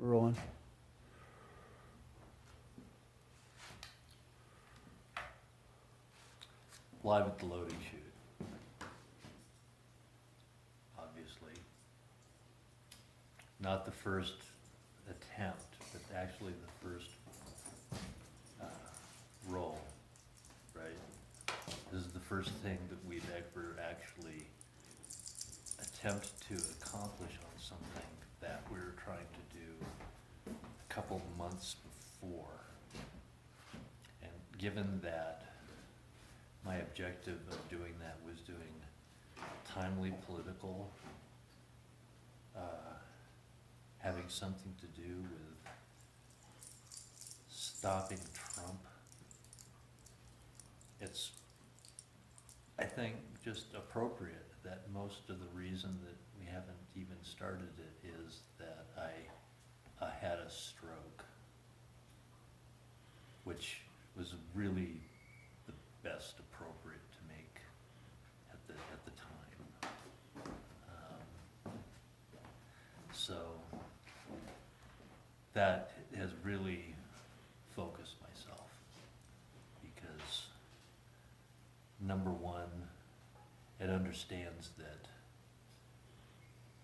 rolling. Live at the loading chute. Obviously. Not the first attempt, but actually the first roll, right? This is the first thing that we've ever actually attempted to accomplish on something that we were trying to do a couple months before. And given that my objective of doing that was doing timely political, having something to do with stopping Trump, it's, I think, just appropriate that most of the reason that we haven't even started it is that I had a stroke, which was really the best appropriate to make at the time. So that has really focused myself, because number one, it understands that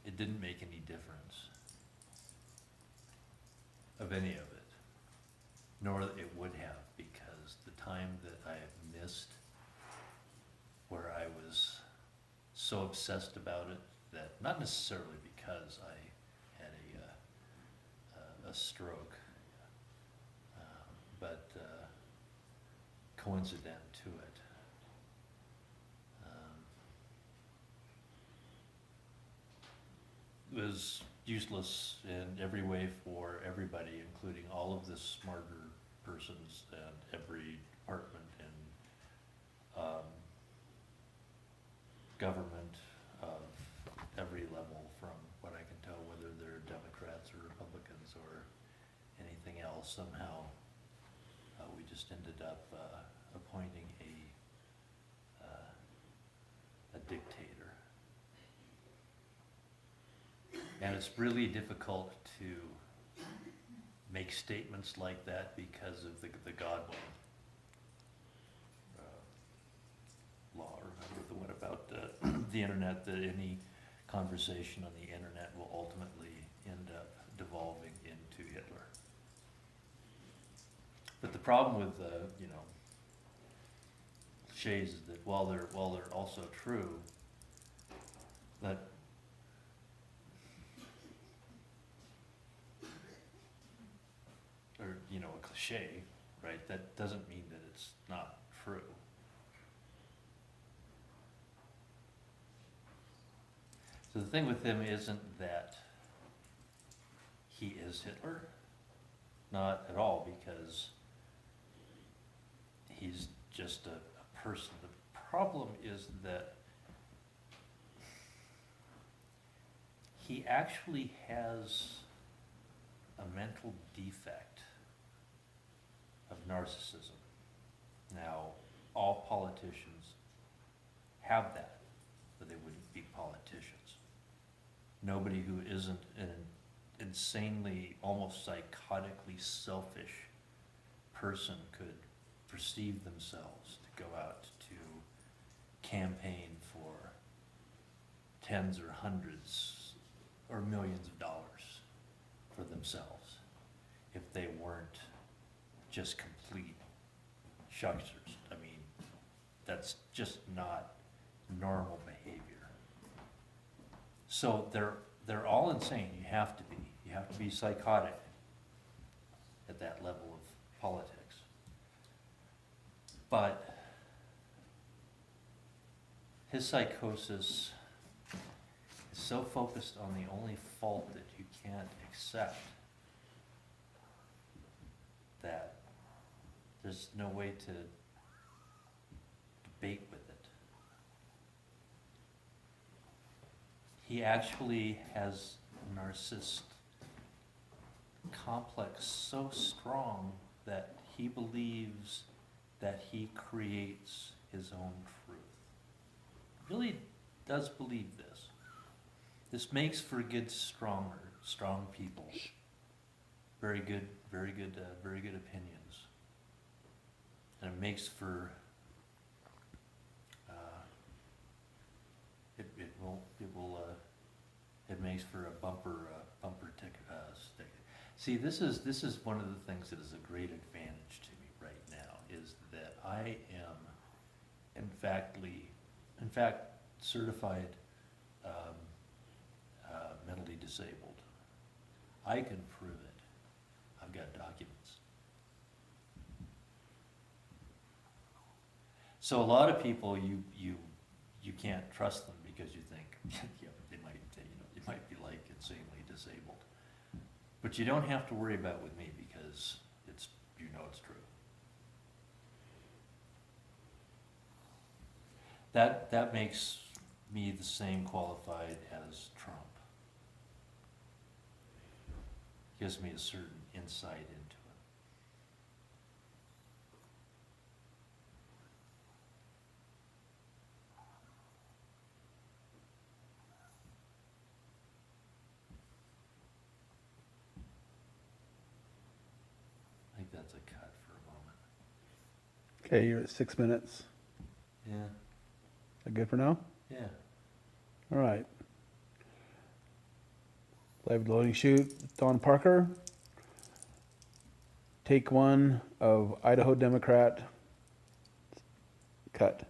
it didn't make any difference of any of it, nor that it would have, because the time that I have missed where I was so obsessed about it that, not necessarily because I had a stroke, but coincident to it. It was useless in every way for everybody, including all of the smarter persons and every department in government of every level, from what I can tell, whether they're Democrats or Republicans or anything else. Somehow we just ended up appointing a dictator. And it's really difficult to make statements like that because of the Godwin law, or the one about the internet, that any conversation on the internet will ultimately end up devolving into Hitler. But the problem with cliches is that while they're also true, that or a cliche, right? That doesn't mean that it's not true. So the thing with him isn't that he is Hitler, not at all, because he's just a person. The problem is that he actually has a mental defect of narcissism. Now, all politicians have that, or they wouldn't be politicians. Nobody who isn't an insanely, almost psychotically selfish person could perceive themselves to go out to campaign for tens or hundreds or millions of dollars for themselves if they weren't just complete shucksters. I mean, that's just not normal behavior. So they're all insane. You have to be. You have to be psychotic at that level of politics. But his psychosis is so focused on the only fault that you can't accept that there's no way to debate with it. He actually has a narcissist complex so strong that he believes that he creates his own truth. He really does believe this. This makes for good, strong people. very good, very good, very good opinions. And it makes for, it makes for a bumper stick. See, this is one of the things that is a great advantage to me right now, is that I am in fact certified mentally disabled. I can prove it. I've got documents. So a lot of people, you can't trust them because you think, yeah, they might be like insanely disabled. But you don't have to worry about it with me because it's true. That makes me the same qualified as Trump. Gives me a certain insight into it. I think that's a cut for a moment. Okay, you're at 6 minutes. Yeah. That good for now? Yeah. All right. Live loading chute, Don Parker. Take one of Idaho Democrat. Cut.